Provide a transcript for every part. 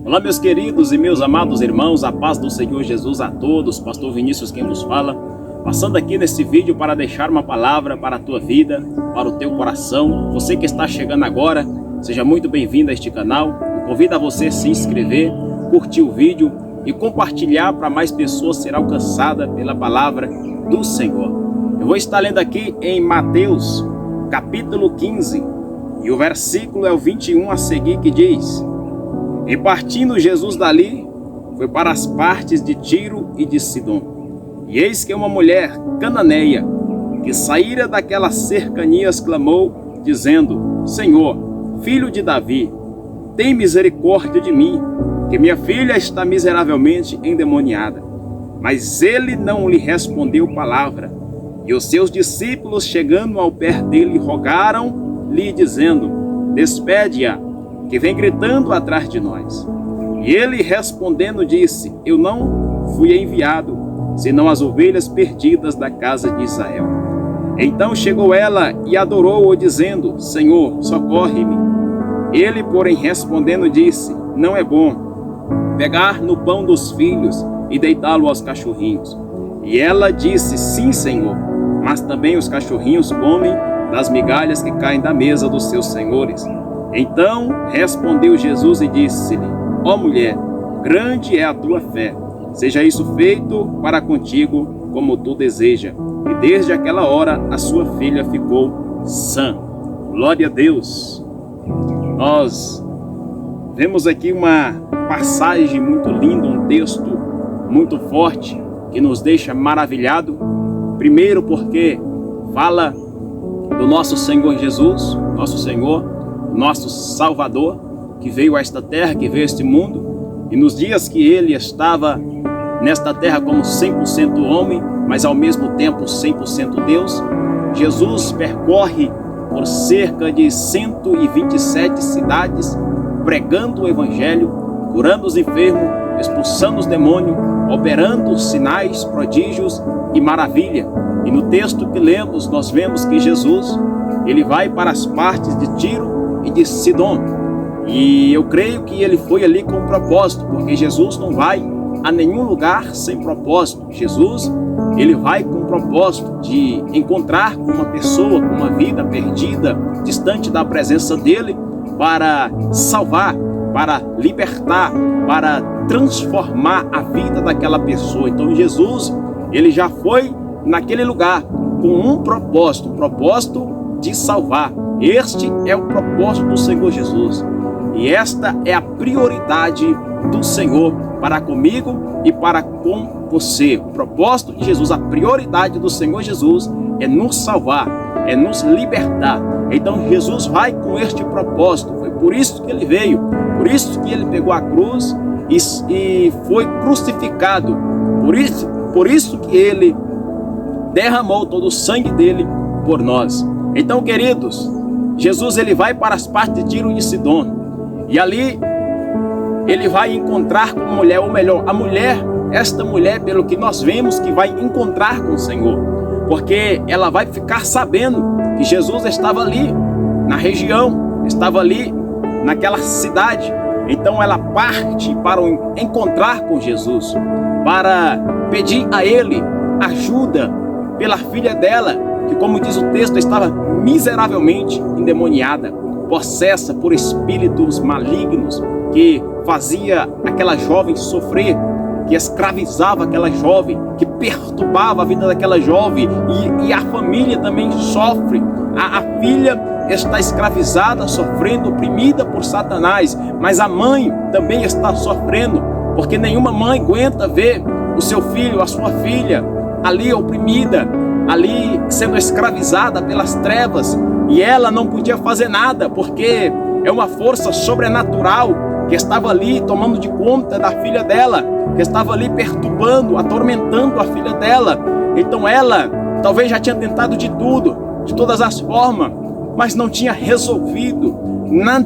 Olá, meus queridos e meus amados irmãos, a paz do Senhor Jesus a todos. Pastor Vinícius quem nos fala, passando aqui nesse vídeo para deixar uma palavra para a tua vida, para o teu coração. Você que está chegando agora, seja muito bem-vindo a este canal. Eu convido a você a se inscrever, curtir o vídeo e compartilhar para mais pessoas ser alcançada pela palavra do Senhor. Eu vou estar lendo aqui em Mateus, capítulo 15, e o versículo é o 21 a seguir, que diz: E partindo Jesus dali, foi para as partes de Tiro e de Sidom. E eis que uma mulher cananeia, que saíra daquelas cercanias, clamou, dizendo: Senhor, filho de Davi, tem misericórdia de mim, que minha filha está miseravelmente endemoniada. Mas ele não lhe respondeu palavra. E os seus discípulos, chegando ao pé dele, rogaram-lhe, dizendo: Despede-a, que vem gritando atrás de nós. E ele respondendo disse: Eu não fui enviado, senão as ovelhas perdidas da casa de Israel. Então chegou ela e adorou-o, dizendo: Senhor, socorre-me. Ele, porém, respondendo disse: Não é bom pegar no pão dos filhos e deitá-lo aos cachorrinhos. E ela disse: Sim, Senhor, mas também os cachorrinhos comem das migalhas que caem da mesa dos seus senhores. Então respondeu Jesus e disse-lhe: Ó mulher, grande é a tua fé, seja isso feito para contigo como tu deseja. E desde aquela hora a sua filha ficou sã. Glória a Deus. Nós vemos aqui uma passagem muito linda, um texto muito forte que nos deixa maravilhado. Primeiro porque fala do nosso Senhor Jesus, nosso Senhor, nosso Salvador, que veio a esta terra, que veio a este mundo, e nos dias que ele estava nesta terra como 100% homem, mas ao mesmo tempo 100% Deus, Jesus percorre por cerca de 127 cidades, pregando o Evangelho, curando os enfermos, expulsando os demônios, operando sinais, prodígios e maravilha. E no texto que lemos, nós vemos que Jesus, ele vai para as partes de Tiro e de Sidom. E eu creio que ele foi ali com um propósito, porque Jesus não vai a nenhum lugar sem propósito. Jesus, ele vai com o propósito de encontrar com uma pessoa, com uma vida perdida, distante da presença dele, para salvar, para libertar, para transformar a vida daquela pessoa. Então Jesus, ele já foi naquele lugar com um propósito, o propósito de salvar. Este é o propósito do Senhor Jesus. E esta é a prioridade do Senhor para comigo e para com você. O propósito de Jesus, a prioridade do Senhor Jesus é nos salvar, é nos libertar. Então Jesus vai com este propósito. Foi por isso que ele veio, por isso que ele pegou a cruz e foi crucificado. Por isso que ele derramou todo o sangue dele por nós. Então, queridos, Jesus, ele vai para as partes de Tiro e de Sidom. E ali ele vai encontrar com uma mulher, ou melhor, a mulher, esta mulher, pelo que nós vemos, que vai encontrar com o Senhor. Porque ela vai ficar sabendo que Jesus estava ali na região, estava ali naquela cidade. Então ela parte para encontrar com Jesus, para pedir a ele ajuda pela filha dela, que, como diz o texto, estava miseravelmente endemoniada, possessa por espíritos malignos, que fazia aquela jovem sofrer, que escravizava aquela jovem, que perturbava a vida daquela jovem, e a família também sofre. A filha está escravizada, sofrendo, oprimida por Satanás, mas a mãe também está sofrendo, porque nenhuma mãe aguenta ver o seu filho, a sua filha, ali oprimida, ali sendo escravizada pelas trevas, e ela não podia fazer nada, porque é uma força sobrenatural que estava ali tomando de conta da filha dela, que estava ali perturbando, atormentando a filha dela. Então ela talvez já tinha tentado de tudo, de todas as formas, mas não tinha resolvido,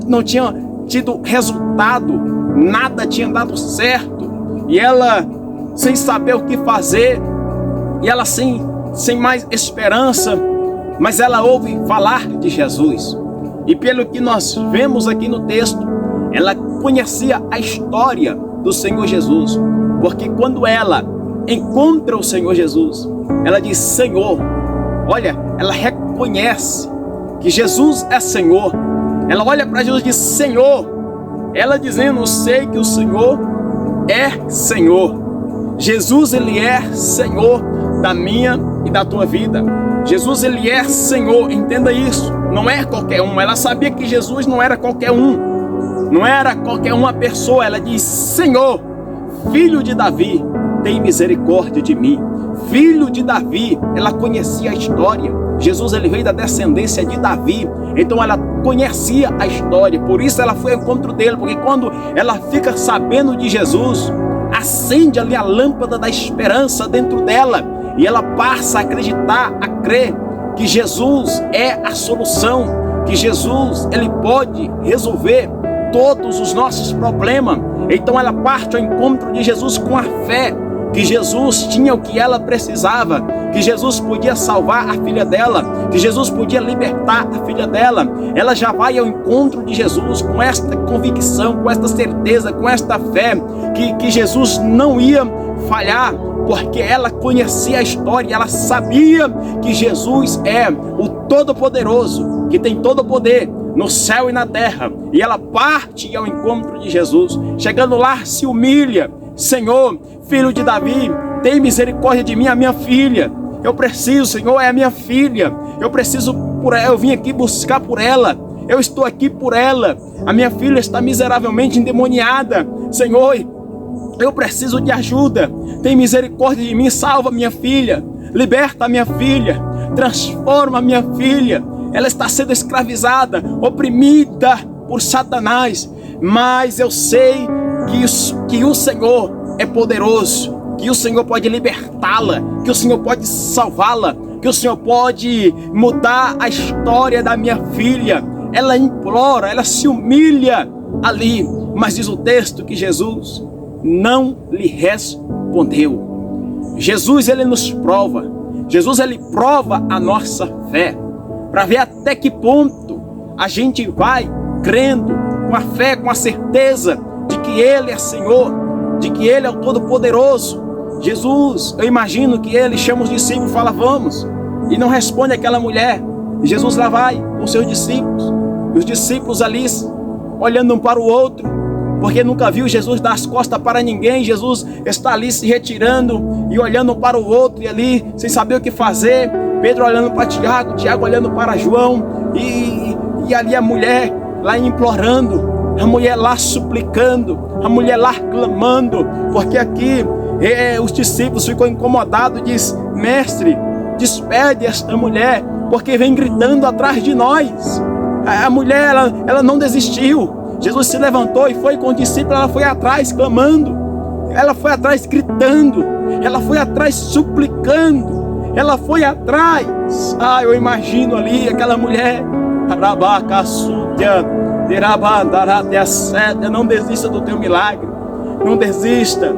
não tinha tido resultado, nada tinha dado certo, e ela sem saber o que fazer, e ela sem mais esperança, mas ela ouve falar de Jesus. E pelo que nós vemos aqui no texto, ela conhecia a história do Senhor Jesus, porque quando ela encontra o Senhor Jesus, ela diz: Senhor. Olha, ela reconhece que Jesus é Senhor. Ela olha para Jesus e diz: Senhor. Ela dizendo: eu sei que o Senhor é Senhor. Jesus, ele é Senhor da minha e da tua vida. Jesus, ele é Senhor, entenda isso. Não é qualquer um. Ela sabia que Jesus não era qualquer um. Não era qualquer uma pessoa. Ela diz: Senhor, filho de Davi, tem misericórdia de mim. Filho de Davi, ela conhecia a história. Jesus, ele veio da descendência de Davi, então ela conhecia a história, por isso ela foi ao encontro dele, porque quando ela fica sabendo de Jesus, acende ali a lâmpada da esperança dentro dela, e ela passa a acreditar, a crer que Jesus é a solução, que Jesus, ele pode resolver todos os nossos problemas. Então ela parte ao encontro de Jesus com a fé, que Jesus tinha o que ela precisava, que Jesus podia salvar a filha dela, que Jesus podia libertar a filha dela. Ela já vai ao encontro de Jesus com esta convicção, com esta certeza, com esta fé, que Jesus não ia falhar, porque ela conhecia a história, ela sabia que Jesus é o Todo-Poderoso, que tem todo o poder no céu e na terra. E ela parte ao encontro de Jesus, chegando lá se humilha: Senhor, filho de Davi, tem misericórdia de mim, a minha filha. Eu preciso, Senhor, é a minha filha. Eu preciso por ela, eu vim aqui buscar por ela. Eu estou aqui por ela. A minha filha está miseravelmente endemoniada. Senhor, eu preciso de ajuda. Tem misericórdia de mim, salva minha filha. Liberta a minha filha. Transforma a minha filha. Ela está sendo escravizada, oprimida por Satanás. Mas eu sei que o Senhor é poderoso, que o Senhor pode libertá-la, que o Senhor pode salvá-la, que o Senhor pode mudar a história da minha filha. Ela implora, ela se humilha ali, mas diz o texto que Jesus não lhe respondeu. Jesus, ele nos prova. Jesus, ele prova a nossa fé, para ver até que ponto a gente vai crendo, com a fé, com a certeza de que ele é Senhor, de que ele é o Todo-Poderoso. Jesus, eu imagino que ele chama os discípulos e fala: vamos, e não responde aquela mulher. E Jesus lá vai com os seus discípulos, e os discípulos ali olhando um para o outro, porque nunca viu Jesus dar as costas para ninguém. Jesus está ali se retirando e olhando um para o outro, e ali sem saber o que fazer. Pedro olhando para Tiago, Tiago olhando para João, e ali a mulher lá implorando, a mulher lá suplicando, a mulher lá clamando, porque aqui os discípulos ficam incomodados e diz: mestre, despede esta mulher, porque vem gritando atrás de nós. A mulher, ela não desistiu. Jesus se levantou e foi com o discípulo, ela foi atrás clamando, ela foi atrás gritando, ela foi atrás suplicando, ela foi atrás. Eu imagino ali aquela mulher, não desista do teu milagre, não desista,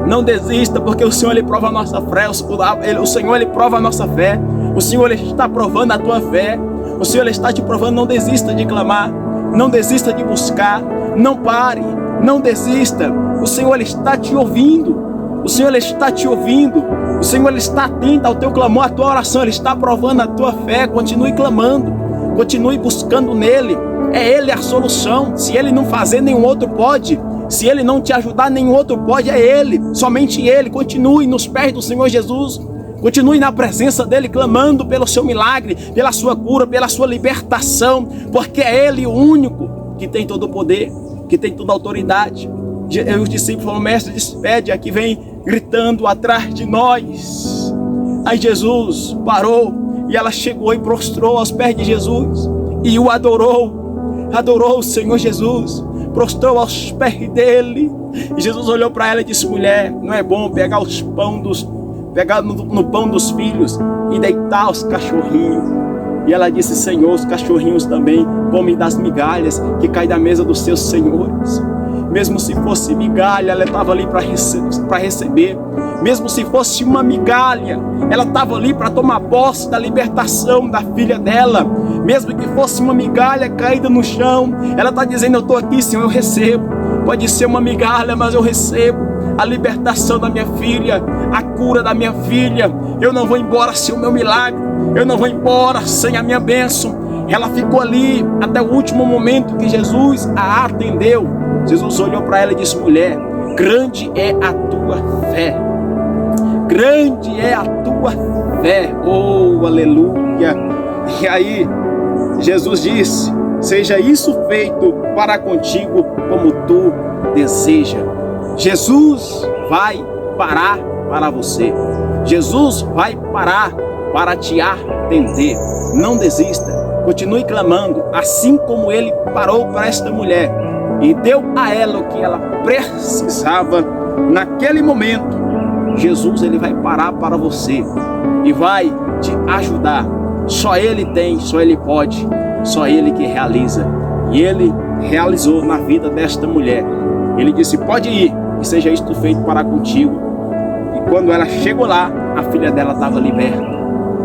não desista, porque o Senhor, ele prova a nossa fé, o Senhor, ele prova a nossa fé, o Senhor, ele está provando a tua fé, o Senhor, ele está te provando. Não desista de clamar, não desista de buscar, não pare, não desista. O Senhor, ele está te ouvindo, o Senhor, ele está te ouvindo, o Senhor, ele está atento ao teu clamor, à tua oração, ele está provando a tua fé. Continue clamando, continue buscando nele, é ele a solução. Se ele não fazer, nenhum outro pode. Se ele não te ajudar, nenhum outro pode, é ele, somente ele. Continue nos pés do Senhor Jesus, continue na presença dele, clamando pelo seu milagre, pela sua cura, pela sua libertação, porque é ele o único que tem todo o poder, que tem toda a autoridade. Os discípulos falaram: mestre, despede, aqui vem gritando atrás de nós. Aí Jesus parou e ela chegou e prostrou aos pés de Jesus e o adorou, adorou o Senhor Jesus, prostrou aos pés dele. E Jesus olhou para ela e disse: mulher, não é bom pegar no pão dos filhos e deitar os cachorrinhos. E ela disse: Senhor, os cachorrinhos também comem das migalhas que caem da mesa dos seus senhores. mesmo se fosse migalha, ela estava ali para receber. Mesmo se fosse uma migalha, ela estava ali para tomar posse da libertação da filha dela. Mesmo que fosse uma migalha caída no chão, ela está dizendo: eu estou aqui, Senhor, eu recebo. Pode ser uma migalha, mas eu recebo a libertação da minha filha, a cura da minha filha. Eu não vou embora sem o meu milagre, eu não vou embora sem a minha bênção. Ela ficou ali até o último momento que Jesus a atendeu. Jesus olhou para ela e disse: mulher, grande é a tua fé. Grande é a tua fé. Oh, aleluia. E aí, Jesus disse: seja isso feito para contigo como tu deseja. Jesus vai parar para você. Jesus vai parar para te atender. Não desista. Continue clamando, assim como ele parou para esta mulher e deu a ela o que ela precisava naquele momento. Jesus, ele vai parar para você e vai te ajudar. Só ele tem, só ele pode, só ele que realiza. E ele realizou na vida desta mulher. Ele disse: pode ir, que seja isto feito para contigo. E quando ela chegou lá, a filha dela estava liberta.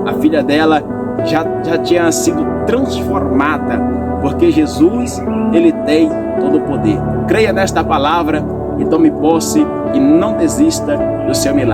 A filha dela já tinha sido transformada, porque Jesus, ele tem todo o poder. Creia nesta palavra e tome posse e não desista do seu milagre.